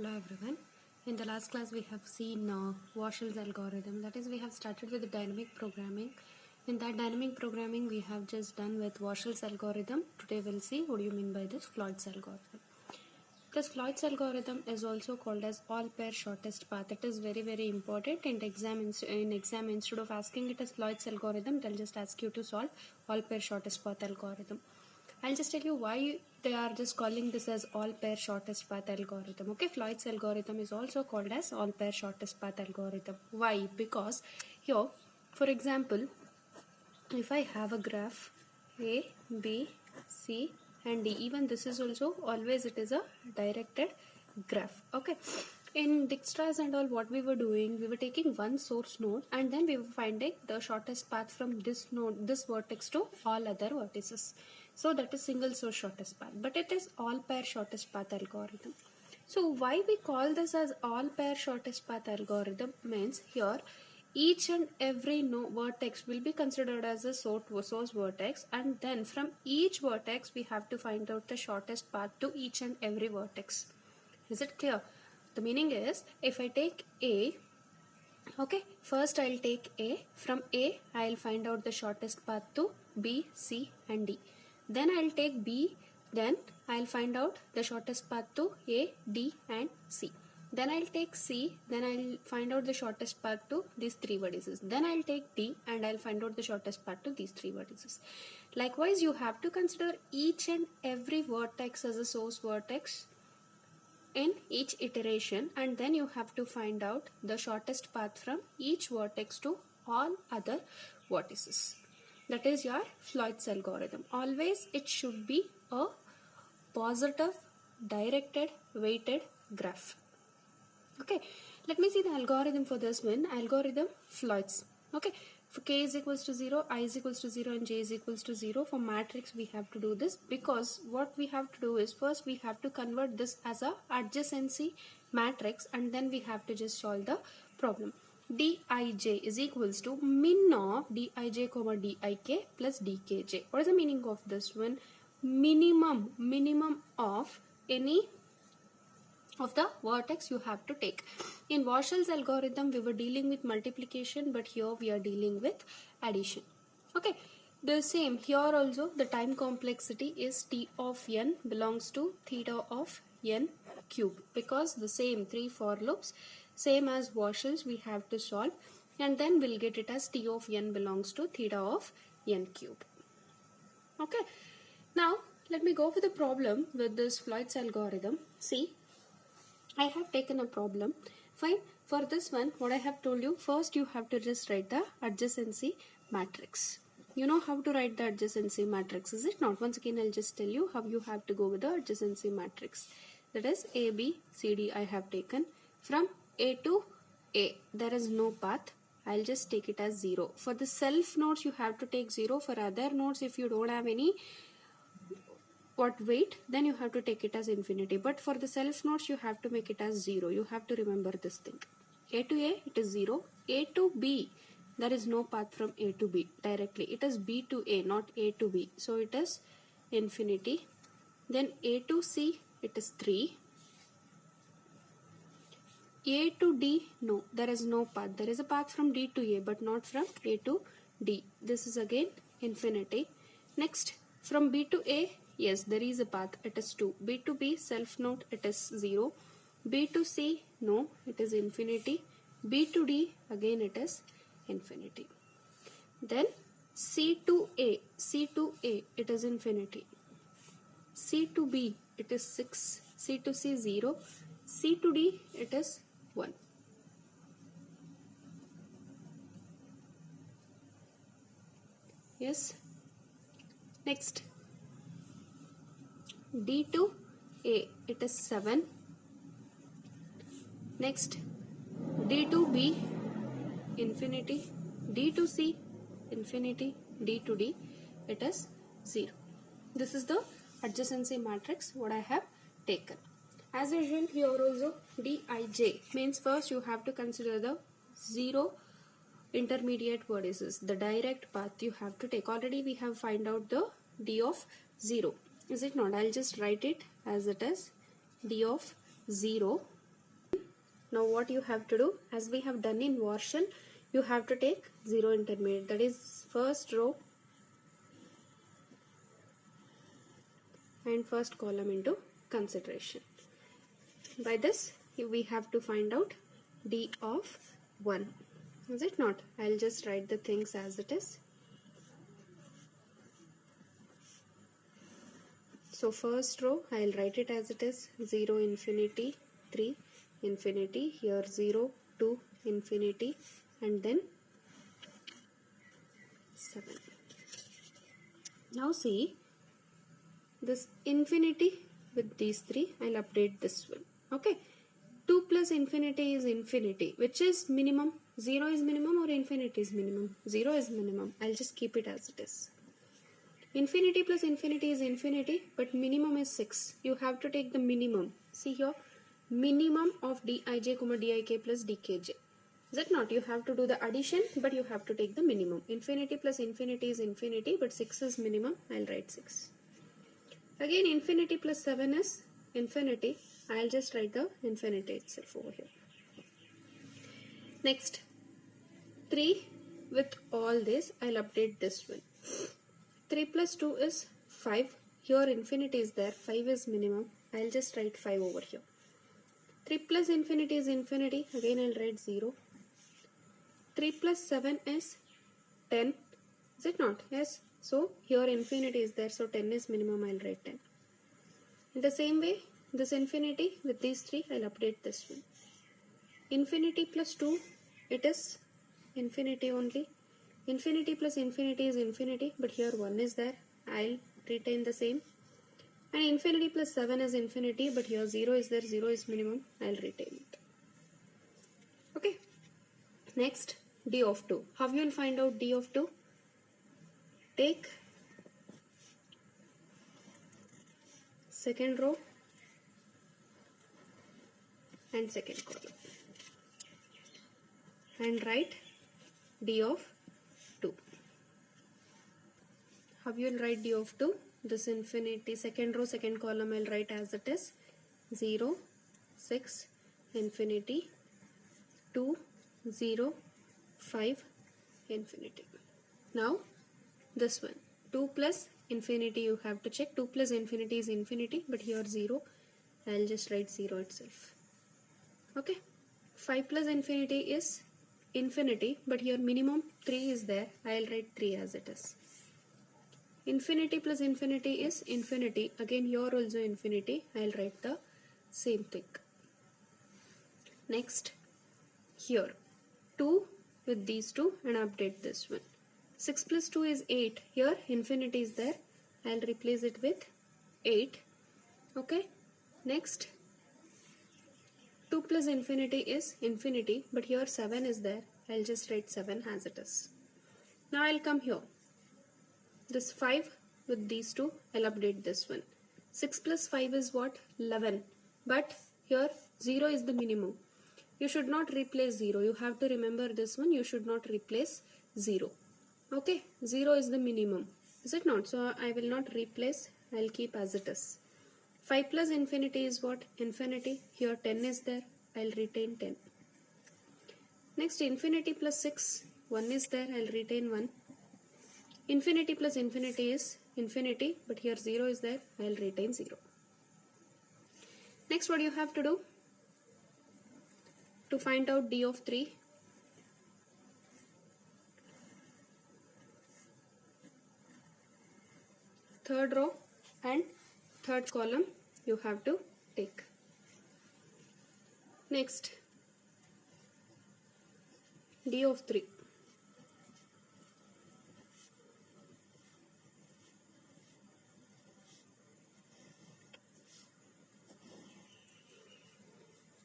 Hello everyone. In the last class we have seen Warshall's algorithm. That is, we have started with the dynamic programming. In that dynamic programming we have just done with Warshall's algorithm. Today we'll see what do you mean by this Floyd's algorithm. This Floyd's algorithm is also called as all pair shortest path. It is very important in exam. Instead of asking it as Floyd's algorithm, they'll just ask you to solve all pair shortest path algorithm. I'll just tell you why they are just calling this as all pair shortest path algorithm. Okay, Floyd's algorithm is also called as all pair shortest path algorithm. Why? Because here, for example, if I have a graph A, B, C and D, even this is also always it is a directed graph. Okay, in Dijkstra's and all, what we were doing, we were taking one source node and then we were finding the shortest path from this node, this vertex to all other vertices. So that is single source shortest path, but it is all pair shortest path algorithm. So why we call this as all pair shortest path algorithm means here each and every vertex will be considered as a source vertex, and then from each vertex we have to find out the shortest path to each and every vertex. Is it clear? The meaning is, if I take A, okay, first I'll take A. From A I'll find out the shortest path to B, C and D. Then I'll take B, then I'll find out the shortest path to A, D and C. Then I'll take C, then I'll find out the shortest path to these three vertices. Then I'll take D and I'll find out the shortest path to these three vertices. Likewise, you have to consider each and every vertex as a source vertex in each iteration, and then you have to find out the shortest path from each vertex to all other vertices. That is your Floyd's algorithm. Always it should be a positive, directed, weighted graph. Okay, let me see the algorithm for this one. Algorithm Floyd's. Okay, for k is equals to 0, I is equals to 0 and j is equals to 0. For matrix we have to do this, because what we have to do is first we have to convert this as a adjacency matrix and then we have to just solve the problem. Dij is equals to min of Dij comma Dik plus Dkj. What is the meaning of this one? Minimum of any of the vertex you have to take. In Warshall's algorithm we were dealing with multiplication, but here we are dealing with addition. Okay, the same here also, the time complexity is T of n belongs to theta of n cube, because the same 3 for loops, same as Warshall's, we have to solve and then we'll get it as T of n belongs to theta of n cube. Okay, now let me go for the problem with this Floyd's algorithm. See, I have taken a problem. Fine. For this one, what I have told you, first you have to just write the adjacency matrix. You know how to write the adjacency matrix, is it not? Once again, I'll just tell you how you have to go with the adjacency matrix. That is A, B, C, D I have taken. From A to A, there is no path. I'll just take it as 0. For the self nodes, you have to take 0. For other nodes, if you don't have any weight, then you have to take it as infinity, but for the self nodes you have to make it as 0. You have to remember this thing. A to A, it is 0. A to B, there is no path from A to B directly. It is B to A, not A to B, so it is infinity. Then A to C, it is 3. A to D, no, there is no path. There is a path from D to A, but not from A to D. This is again infinity. Next, from B to A, yes, there is a path, it is 2. B to B, self node, it is 0. B to C, no, it is infinity. B to D, again it is infinity. Then C to A, it is infinity. C to B, it is 6. C to C, 0. C to D, it is 1. Yes. Next, D to A, it is 7. Next, D to B, infinity. D to C, infinity. D to D, it is 0. This is the adjacency matrix what I have taken. As usual, here also Dij means first you have to consider the 0 intermediate vertices, the direct path you have to take. Already we have find out the D of 0. Is it not? I'll just write it as it is. D of 0 Now what you have to do, as we have done in Warshall, you have to take 0 intermediate, that is first row and first column into consideration. By this we have to find out D of 1. Is it not? I'll just write the things as it is. So first row I'll write it as it is, 0 infinity 3 infinity, here 0 2 infinity and then 7. Now see this infinity with these three, I'll update this one. Okay, 2 plus infinity is infinity, which is minimum. 0 is minimum or infinity is minimum? 0 is minimum. I'll just keep it as it is. Infinity plus infinity is infinity, but minimum is 6. You have to take the minimum. See here, minimum of dij, dik plus dkj. Is it not? You have to do the addition, but you have to take the minimum. Infinity plus infinity is infinity, but 6 is minimum. I'll write 6. Again, infinity plus 7 is infinity. I'll just write the infinity itself over here. Next, 3 with all this, I'll update this one. 3 plus 2 is 5. Here infinity is there. 5 is minimum. I'll just write 5 over here. 3 plus infinity is infinity. Again, I'll write 0. 3 plus 7 is 10. Is it not? Yes. So, here infinity is there. So, 10 is minimum. I'll write 10. In the same way, this infinity with these three, I'll update this one. Infinity plus 2, it is infinity only. Infinity plus infinity is infinity, but here 1 is there. I'll retain the same. And infinity plus 7 is infinity, but here 0 is there. 0 is minimum. I'll retain it. Okay. Next, D of 2. How you will find out D of 2? Take second row and second column and write D of 2. How you will write D of 2? This infinity, second row, second column, I'll write as it is, 0, 6, infinity, 2, 0, 5, infinity. Now, this one, 2 plus infinity you have to check. 2 plus infinity is infinity, but here 0. I'll just write 0 itself. Okay. 5 plus infinity is infinity, but here minimum 3 is there. I'll write 3 as it is. Infinity plus infinity is infinity. Again, here also infinity. I'll write the same thing. Next, here 2 with these two and update this one. 6 plus 2 is 8. Here infinity is there. I'll replace it with 8. Okay. Next, 2 plus infinity is infinity, but here 7 is there. I'll just write 7 as it is. Now I'll come here. This 5 with these two, I'll update this one. 6 plus 5 is what? 11. But here 0 is the minimum. You should not replace 0. You have to remember this one. You should not replace 0. Okay, 0 is the minimum. Is it not? So I will not replace. I'll keep as it is. 5 plus infinity is what? Infinity. Here 10 is there. I'll retain 10. Next, infinity plus 6. 1 is there. I'll retain 1. Infinity plus infinity is infinity, but here 0 is there. I'll retain 0. Next, what you have to do? To find out D of 3, third row and third column you have to take. Next, D of 3.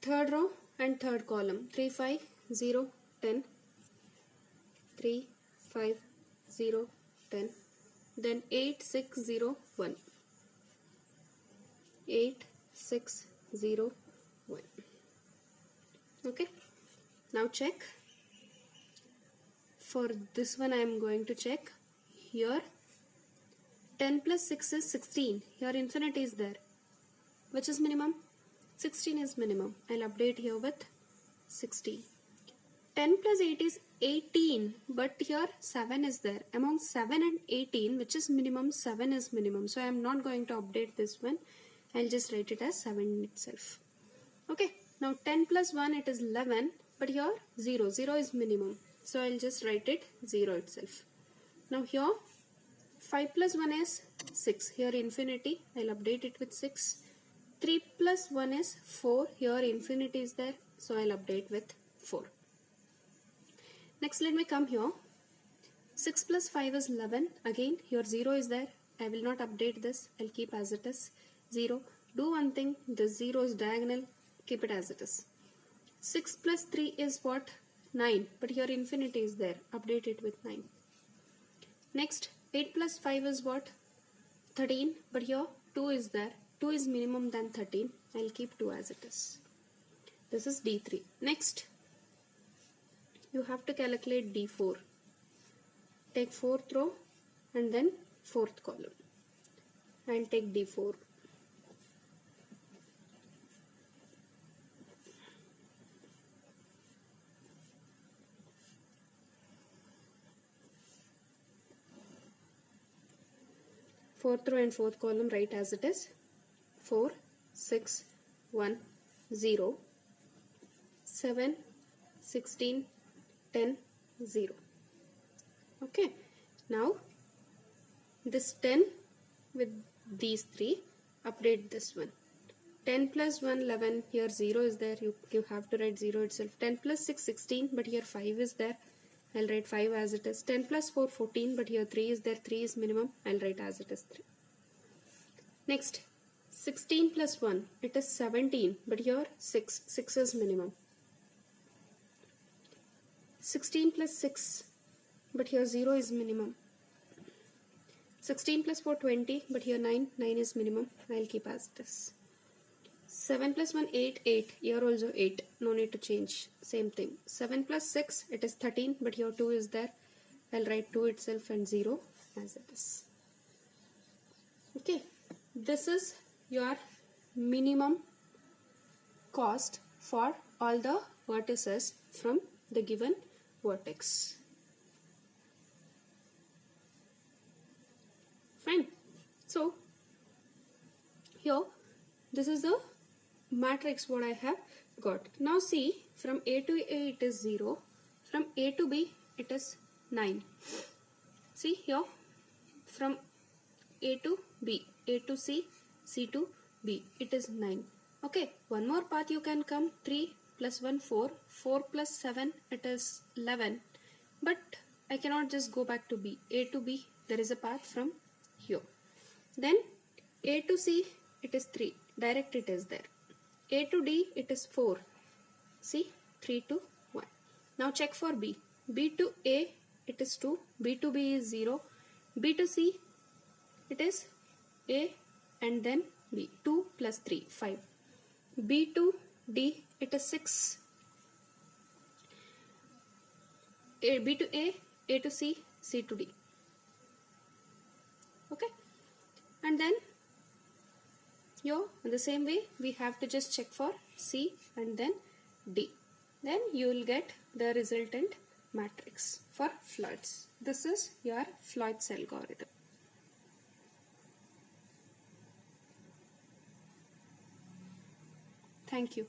Third row and third column, 3, 5, 0, 10, 3, 5, 0, 10, then 8, 6, 0, 1, 8, 6, 0, 1. Okay, now check. For this one I am going to check. Here 10 plus 6 is 16. Here infinity is there. Which is minimum? 16 is minimum. I'll update here with 16. 10 plus 8 is 18, but here 7 is there. Among 7 and 18, which is minimum, 7 is minimum. So I am not going to update this one. I'll just write it as 7 itself. Okay, now 10 plus 1, it is 11, but here 0. 0 is minimum. So I'll just write it 0 itself. Now here 5 plus 1 is 6. Here infinity, I'll update it with 6. 3 plus 1 is 4. Here infinity is there. So I'll update with 4. Next, let me come here. 6 plus 5 is 11. Again, here 0 is there. I will not update this. I'll keep as it is. 0. Do one thing. This 0 is diagonal. Keep it as it is. 6 plus 3 is what? 9. But here infinity is there. Update it with 9. Next, 8 plus 5 is what? 13. But here 2 is there. 2 is minimum than 13. I'll keep 2 as it is. This is D3. Next, you have to calculate D4. Take 4th row and then 4th column. And take D4. Fourth row and 4th column, write as it is. 4, 6, 1, 0, 7, 16, 10, 0. Okay, now this 10 with these 3, update this one. 10 plus 1, 11, here 0 is there, you have to write 0 itself. 10 plus 6, 16, but here 5 is there, I'll write 5 as it is. 10 plus 4, 14, but here 3 is there, 3 is minimum, I'll write as it is 3. Next, 16 plus 1, it is 17, but here 6 is minimum. 16 plus 6, but here 0 is minimum. 16 plus 4, 20, but here 9 is minimum. I'll keep as it is. 7 plus 1, 8, here also 8, no need to change, same thing. 7 plus 6, it is 13, but here 2 is there. I'll write 2 itself and 0 as it is. Okay, this is your minimum cost for all the vertices from the given vertex. Fine. So here this is the matrix what I have got. Now see, from A to A it is 0, from A to B it is 9. See here, from A to B, A to C, C to B, it is 9. Okay, one more path you can come. 3 plus 1, 4, 4 plus 7, it is 11. But I cannot just go back to B. A to B, there is a path from here. Then A to C, it is 3. Direct it is there. A to D, it is 4. See, 3 to 1. Now check for B. B to A, it is 2. B to B is 0. B to C, it is A and then B. 2 plus 3, 5. B to D, it is 6. B to A to C, C to D. Okay. And then here, in the same way, we have to just check for C and then D. Then you will get the resultant matrix for Floyd's. This is your Floyd's algorithm. Thank you.